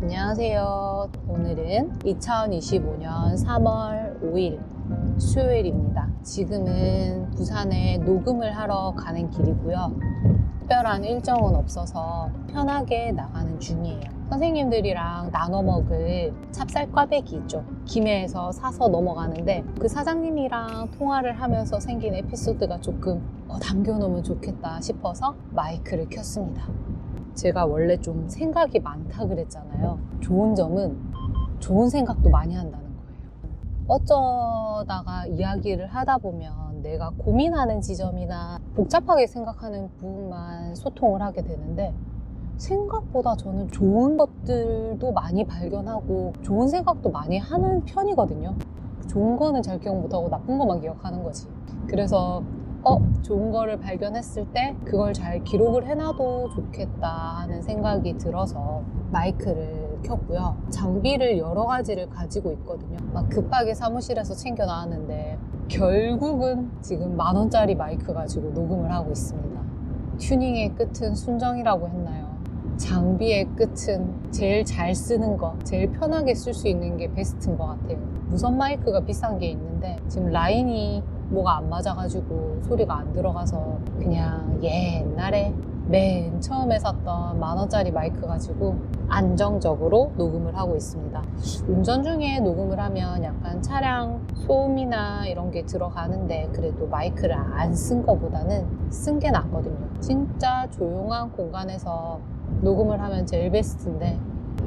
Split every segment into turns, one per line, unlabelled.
안녕하세요. 오늘은 2025년 3월 5일 수요일입니다. 지금은 부산에 녹음을 하러 가는 길이고요. 특별한 일정은 없어서 편하게 나가는 중이에요. 선생님들이랑 나눠 먹을 찹쌀 꽈배기 있죠. 김해에서 사서 넘어가는데 그 사장님이랑 통화를 하면서 생긴 에피소드가 조금 남겨놓으면 좋겠다 싶어서 마이크를 켰습니다. 제가 원래 좀 생각이 많다 그랬잖아요. 좋은 점은 좋은 생각도 많이 한다는 거예요. 어쩌다가 이야기를 하다 보면 내가 고민하는 지점이나 복잡하게 생각하는 부분만 소통을 하게 되는데, 생각보다 저는 좋은 것들도 많이 발견하고 좋은 생각도 많이 하는 편이거든요. 좋은 거는 잘 기억 못하고 나쁜 것만 기억하는 거지. 그래서 좋은 거를 발견했을 때 그걸 잘 기록을 해놔도 좋겠다 하는 생각이 들어서 마이크를 켰고요. 장비를 여러 가지를 가지고 있거든요. 막 급하게 사무실에서 챙겨 나왔는데 결국은 지금 10,000원짜리 마이크 가지고 녹음을 하고 있습니다. 튜닝의 끝은 순정이라고 했나요? 장비의 끝은 제일 잘 쓰는 거, 제일 편하게 쓸 수 있는 게 베스트인 것 같아요. 무선 마이크가 비싼 게 있는데 지금 라인이 뭐가 안 맞아가지고 소리가 안 들어가서 그냥 옛날에 맨 처음에 샀던 10,000원짜리 마이크 가지고 안정적으로 녹음을 하고 있습니다. 운전 중에 녹음을 하면 약간 차량 소음이나 이런 게 들어가는데 그래도 마이크를 안 쓴 거보다는 쓴 게 낫거든요. 진짜 조용한 공간에서 녹음을 하면 제일 베스트인데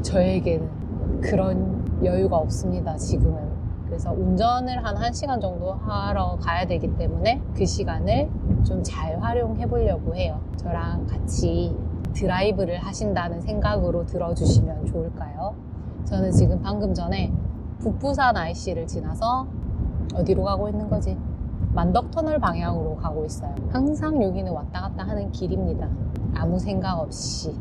저에게는 그런 여유가 없습니다, 지금은. 그래서 운전을 한 1시간 정도 하러 가야 되기 때문에 그 시간을 좀 잘 활용해 보려고 해요. 저랑 같이 드라이브를 하신다는 생각으로 들어주시면 좋을까요? 저는 지금 방금 전에 북부산 IC를 지나서 어디로 가고 있는 거지? 만덕터널 방향으로 가고 있어요. 항상 여기는 왔다 갔다 하는 길입니다. 아무 생각 없이.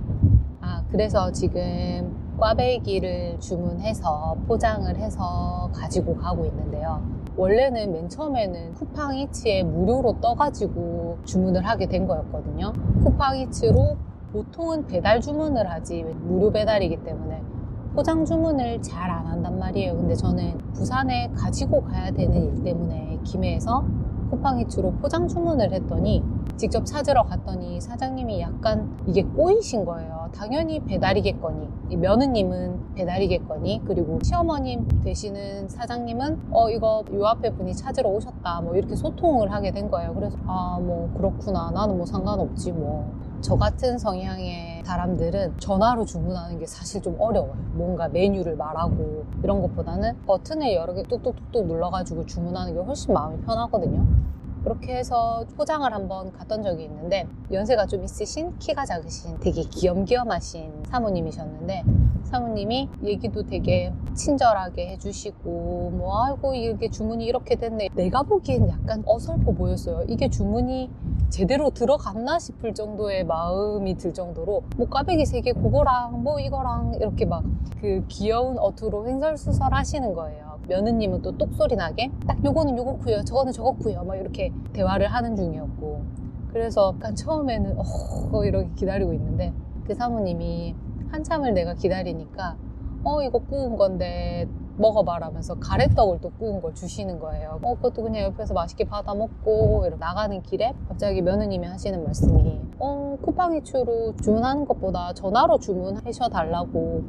그래서 지금 꽈배기를 주문해서 포장을 해서 가지고 가고 있는데요. 원래는 맨 처음에는 쿠팡이츠에 무료로 떠가지고 주문을 하게 된 거였거든요. 쿠팡이츠로 보통은 배달 주문을 하지 무료 배달이기 때문에 포장 주문을 잘 안 한단 말이에요. 근데 저는 부산에 가지고 가야 되는 일 때문에 김해에서 쿠팡이츠로 포장 주문을 했더니 직접 찾으러 갔더니 사장님이 약간 이게 꼬이신 거예요. 당연히 배달이겠거니, 이 며느님은 배달이겠거니, 그리고 시어머님 되시는 사장님은 이거 요 앞에 분이 찾으러 오셨다 뭐 이렇게 소통을 하게 된 거예요. 그래서 뭐 그렇구나, 나는 뭐 상관없지 뭐. 저 같은 성향의 사람들은 전화로 주문하는 게 사실 좀 어려워요. 뭔가 메뉴를 말하고 이런 것보다는 버튼을 여러 개 뚝뚝뚝뚝 눌러가지고 주문하는 게 훨씬 마음이 편하거든요. 그렇게 해서 포장을 한번 갔던 적이 있는데, 연세가 좀 있으신, 키가 작으신, 되게 귀염귀염하신 사모님이셨는데, 사모님이 얘기도 되게 친절하게 해주시고 뭐 아이고 이게 주문이 이렇게 됐네. 내가 보기엔 약간 어설퍼 보였어요. 이게 주문이 제대로 들어갔나 싶을 정도의 마음이 들 정도로 뭐 꽈배기 3개 그거랑 뭐 이거랑 이렇게 막 그 귀여운 어투로 횡설수설 하시는 거예요. 며느님은 또 똑소리 나게 딱 요거는 요거고요, 저거는 저거고요 막 이렇게 대화를 하는 중이었고, 그래서 약간 처음에는 이렇게 기다리고 있는데 그 사모님이 한참을 내가 기다리니까 이거 구운 건데 먹어봐라면서 가래떡을 또 구운 걸 주시는 거예요. 그것도 그냥 옆에서 맛있게 받아 먹고 나가는 길에 갑자기 며느님이 하시는 말씀이 쿠팡이츠로 주문하는 것보다 전화로 주문하셔 달라고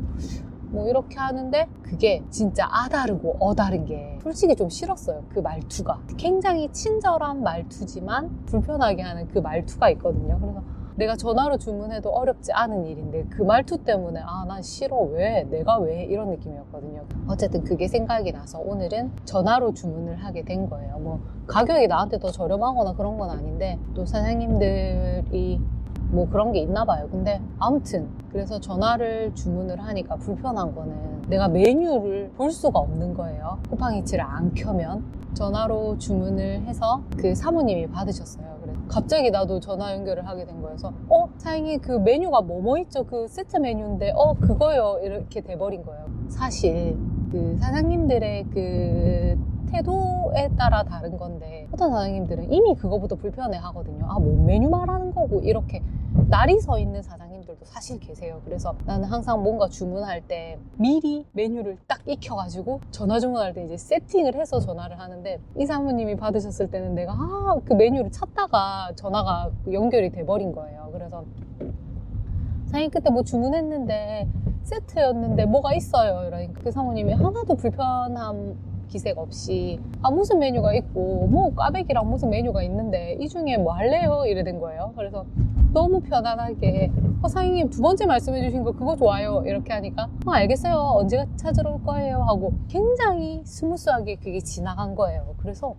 뭐 이렇게 하는데, 그게 진짜 아다르고 어다른 게 솔직히 좀 싫었어요. 그 말투가 굉장히 친절한 말투지만 불편하게 하는 그 말투가 있거든요. 그래서 내가 전화로 주문해도 어렵지 않은 일인데 그 말투 때문에 난 싫어, 왜 내가 왜 이런 느낌이었거든요. 어쨌든 그게 생각이 나서 오늘은 전화로 주문을 하게 된 거예요. 뭐 가격이 나한테 더 저렴하거나 그런 건 아닌데 또 사장님들이 뭐 그런 게 있나 봐요. 근데 아무튼 그래서 전화를 주문을 하니까 불편한 거는 내가 메뉴를 볼 수가 없는 거예요. 쿠팡이츠를 안 켜면. 전화로 주문을 해서 그 사모님이 받으셨어요. 그래서 갑자기 나도 전화 연결을 하게 된 거여서 사장님 그 메뉴가 뭐뭐 있죠? 그 세트 메뉴인데 그거요, 이렇게 돼버린 거예요. 사실 그 사장님들의 그 태도에 따라 다른 건데, 어떤 사장님들은 이미 그거부터 불편해 하거든요. 뭔 메뉴 말하는 거고, 이렇게 날이 서 있는 사장님들도 분들도 사실 계세요. 그래서 나는 항상 뭔가 주문할 때 미리 메뉴를 딱 익혀가지고 전화 주문할 때 이제 세팅을 해서 전화를 하는데, 이 사모님이 받으셨을 때는 내가 그 메뉴를 찾다가 전화가 연결이 돼버린 거예요. 그래서 사장님 그때 뭐 주문했는데 세트였는데 뭐가 있어요? 이러니까 그 사모님이 하나도 불편함 기색 없이 무슨 메뉴가 있고 뭐 꽈배기랑 무슨 메뉴가 있는데 이 중에 뭐 할래요? 이래 된 거예요. 그래서 너무 편안하게 사장님 두 번째 말씀해 주신 거 그거 좋아요 이렇게 하니까 알겠어요, 언제 찾으러 올 거예요 하고 굉장히 스무스하게 그게 지나간 거예요. 그래서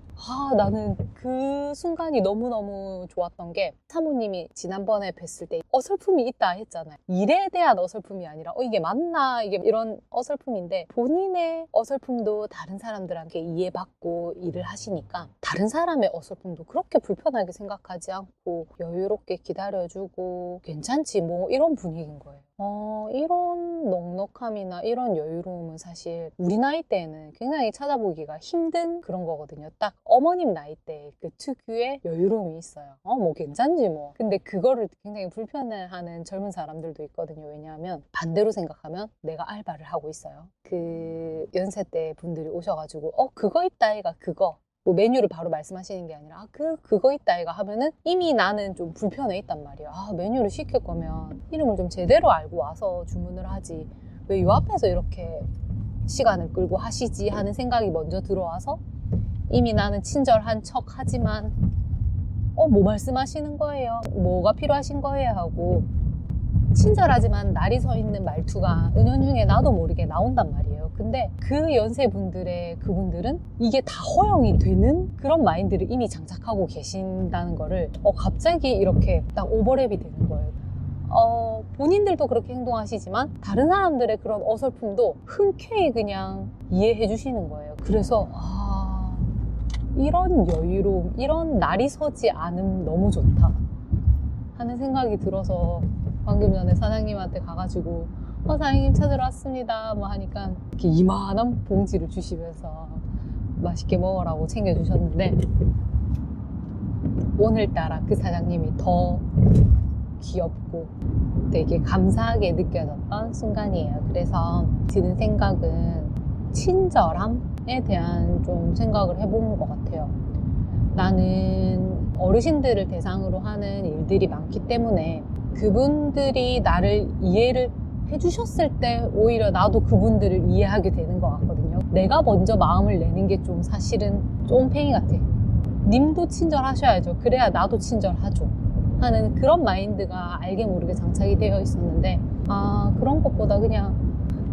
나는 그 순간이 너무너무 좋았던 게, 사모님이 지난번에 뵀을 때 어설픔이 있다 했잖아요. 일에 대한 어설픔이 아니라 이게 맞나 이게 이런 어설픔인데, 본인의 어설픔도 다른 사람들한테 이해받고 일을 하시니까 다른 사람의 어설픔도 그렇게 불편하게 생각하지 않고 여유롭게 기다려주고 괜찮지 뭐 이런 분위기인 거예요. 이런 넉넉함이나 이런 여유로움은 사실 우리 나이 때에는 굉장히 찾아보기가 힘든 그런 거거든요. 딱 어머님 나이 때 그 특유의 여유로움이 있어요. 뭐 괜찮지 뭐. 근데 그거를 굉장히 불편해하는 젊은 사람들도 있거든요. 왜냐하면 반대로 생각하면 내가 알바를 하고 있어요. 그 연세 때 분들이 오셔가지고 그거 있다 이가 그거 뭐 메뉴를 바로 말씀하시는 게 아니라 그거 있다 이가 하면은 이미 나는 좀 불편해 있단 말이에요. 메뉴를 시킬 거면 이름을 좀 제대로 알고 와서 주문을 하지 왜 요 앞에서 이렇게 시간을 끌고 하시지 하는 생각이 먼저 들어와서, 이미 나는 친절한 척 하지만 뭐 말씀하시는 거예요? 뭐가 필요하신 거예요? 하고 친절하지만 날이 서 있는 말투가 은연중에 나도 모르게 나온단 말이에요. 근데 그 연세분들의 그분들은 이게 다 허용이 되는 그런 마인드를 이미 장착하고 계신다는 거를 갑자기 이렇게 딱 오버랩이 되는 거예요. 본인들도 그렇게 행동하시지만 다른 사람들의 그런 어설픔도 흔쾌히 그냥 이해해 주시는 거예요. 그래서 이런 여유로움, 이런 날이 서지 않음 너무 좋다 하는 생각이 들어서 방금 전에 사장님한테 가가지고 사장님 찾으러 왔습니다 뭐 하니까 이렇게 이만한 봉지를 주시면서 맛있게 먹으라고 챙겨주셨는데, 오늘따라 그 사장님이 더 귀엽고 되게 감사하게 느껴졌던 순간이에요. 그래서 드는 생각은 친절함에 대한 좀 생각을 해본 것 같아요. 나는 어르신들을 대상으로 하는 일들이 많기 때문에 그분들이 나를 이해를 해주셨을 때 오히려 나도 그분들을 이해하게 되는 것 같거든요. 내가 먼저 마음을 내는 게 좀 사실은 좀 팽이 같아. 님도 친절하셔야죠. 그래야 나도 친절하죠 하는 그런 마인드가 알게 모르게 장착이 되어 있었는데, 그런 것보다 그냥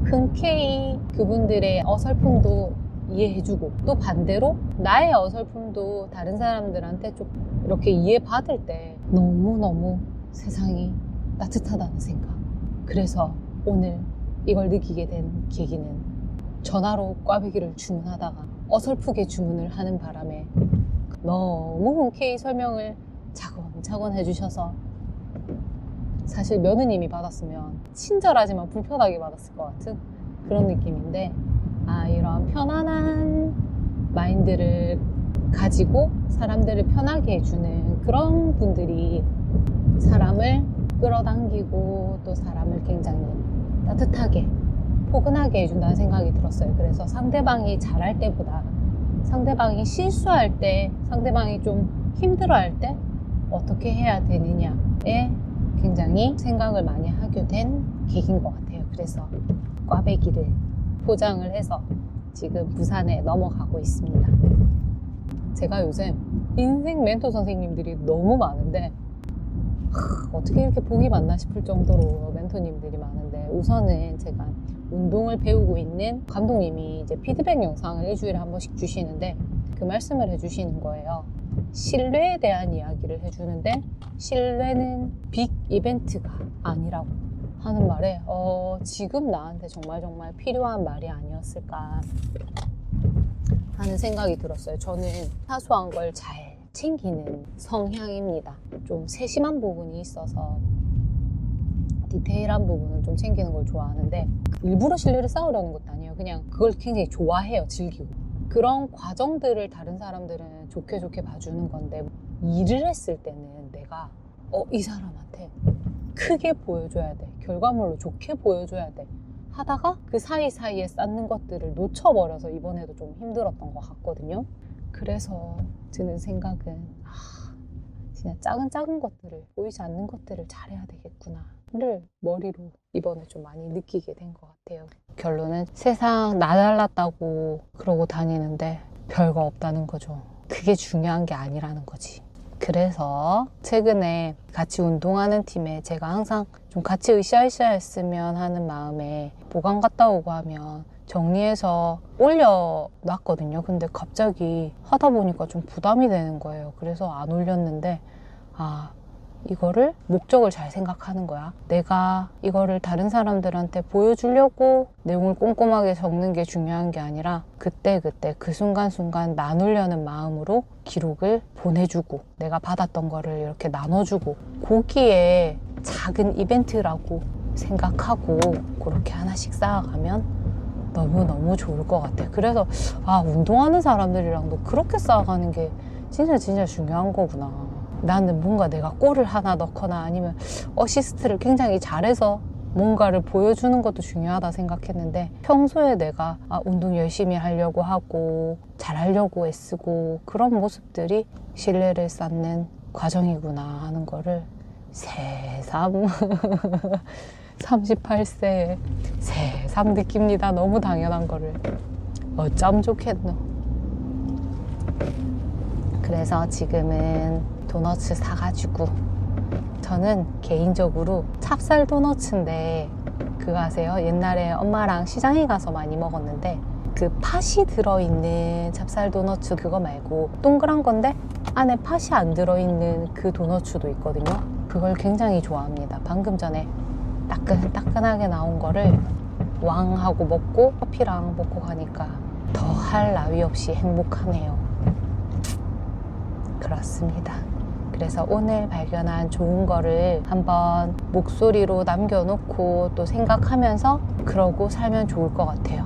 흔쾌히 그분들의 어설픔도 이해해주고, 또 반대로 나의 어설픔도 다른 사람들한테 좀 이렇게 이해받을 때 너무너무 세상이 따뜻하다는 생각. 그래서 오늘 이걸 느끼게 된 계기는, 전화로 꽈배기를 주문하다가 어설프게 주문을 하는 바람에 너무 흔쾌히 설명을 차근차근 해주셔서, 사실 며느님이 받았으면 친절하지만 불편하게 받았을 것 같은 그런 느낌인데, 이런 편안한 마인드를 가지고 사람들을 편하게 해주는 그런 분들이 사람을 끌어당기고 또 사람을 굉장히 따뜻하게 포근하게 해준다는 생각이 들었어요. 그래서 상대방이 잘할 때보다 상대방이 실수할 때, 상대방이 좀 힘들어할 때 어떻게 해야 되느냐에 굉장히 생각을 많이 하게 된 계기인 것 같아요. 그래서 꽈배기를 포장을 해서 지금 부산에 넘어가고 있습니다. 제가 요즘 인생 멘토 선생님들이 너무 많은데 어떻게 이렇게 복이 많나 싶을 정도로 멘토님들이 많은데, 우선은 제가 운동을 배우고 있는 감독님이 이제 피드백 영상을 일주일에 한 번씩 주시는데 그 말씀을 해주시는 거예요. 신뢰에 대한 이야기를 해주는데 신뢰는 빅 이벤트가 아니라고 하는 말에 지금 나한테 정말 필요한 말이 아니었을까 하는 생각이 들었어요. 저는 사소한 걸 잘 챙기는 성향입니다. 좀 세심한 부분이 있어서 디테일한 부분을 좀 챙기는 걸 좋아하는데, 일부러 신뢰를 쌓으려는 것도 아니에요. 그냥 그걸 굉장히 좋아해요. 즐기고. 그런 과정들을 다른 사람들은 좋게 봐주는 건데, 일을 했을 때는 내가 이 사람한테 크게 보여줘야 돼. 결과물로 좋게 보여줘야 돼. 하다가 그 사이사이에 쌓는 것들을 놓쳐버려서 이번에도 좀 힘들었던 것 같거든요. 그래서 드는 생각은 진짜 작은 것들을, 보이지 않는 것들을 잘해야 되겠구나를 머리로 이번에 좀 많이 느끼게 된 것 같아요. 결론은 세상 나 잘났다고 그러고 다니는데 별거 없다는 거죠. 그게 중요한 게 아니라는 거지. 그래서 최근에 같이 운동하는 팀에 제가 항상 좀 같이 으쌰으쌰 했으면 하는 마음에 보강 갔다 오고 하면 정리해서 올려놨거든요. 근데 갑자기 하다 보니까 좀 부담이 되는 거예요. 그래서 안 올렸는데 이거를 목적을 잘 생각하는 거야. 내가 이거를 다른 사람들한테 보여주려고 내용을 꼼꼼하게 적는 게 중요한 게 아니라 그때그때 그 순간순간 나누려는 마음으로 기록을 보내주고 내가 받았던 거를 이렇게 나눠주고 거기에 작은 이벤트라고 생각하고 그렇게 하나씩 쌓아가면 너무너무 좋을 것 같아. 그래서 운동하는 사람들이랑도 그렇게 쌓아가는 게 진짜 중요한 거구나. 나는 뭔가 내가 골을 하나 넣거나 아니면 어시스트를 굉장히 잘해서 뭔가를 보여주는 것도 중요하다 생각했는데 평소에 내가 운동 열심히 하려고 하고 잘하려고 애쓰고 그런 모습들이 신뢰를 쌓는 과정이구나 하는 거를 새삼 38세에 새삼 느낍니다. 너무 당연한 거를 어쩜 좋겠노. 그래서 지금은 도너츠 사가지고 저는 개인적으로 찹쌀 도너츠인데 그거 아세요? 옛날에 엄마랑 시장에 가서 많이 먹었는데 그 팥이 들어있는 찹쌀 도너츠 그거 말고 동그란 건데 안에 팥이 안 들어있는 그 도너츠도 있거든요. 그걸 굉장히 좋아합니다. 방금 전에 따끈따끈하게 나온 거를 왕 하고 먹고 커피랑 먹고 가니까 더할 나위 없이 행복하네요. 그렇습니다. 그래서 오늘 발견한 좋은 거를 한번 목소리로 남겨놓고 또 생각하면서 그러고 살면 좋을 것 같아요.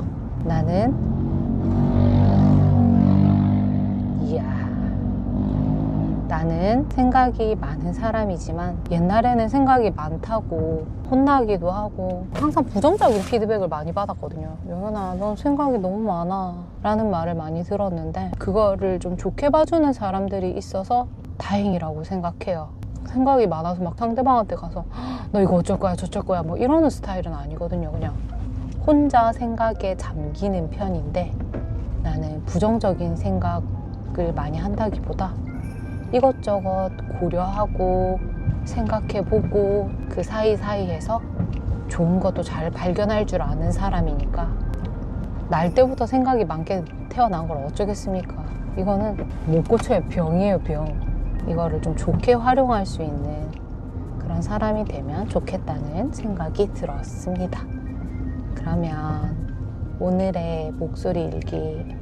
나는 생각이 많은 사람이지만 옛날에는 생각이 많다고 혼나기도 하고 항상 부정적인 피드백을 많이 받았거든요. 영현아, 넌 생각이 너무 많아 라는 말을 많이 들었는데 그거를 좀 좋게 봐주는 사람들이 있어서 다행이라고 생각해요. 생각이 많아서 막 상대방한테 가서 너 이거 어쩔 거야 저쩔 거야 뭐 이러는 스타일은 아니거든요. 그냥 혼자 생각에 잠기는 편인데 나는 부정적인 생각을 많이 한다기보다 이것저것 고려하고 생각해보고 그 사이사이에서 좋은 것도 잘 발견할 줄 아는 사람이니까 날 때부터 생각이 많게 태어난 걸 어쩌겠습니까. 이거는 못 고쳐요. 병이에요, 병. 이거를 좀 좋게 활용할 수 있는 그런 사람이 되면 좋겠다는 생각이 들었습니다. 그러면 오늘의 목소리 일기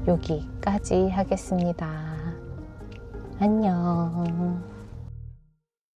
여기까지 하겠습니다. 안녕.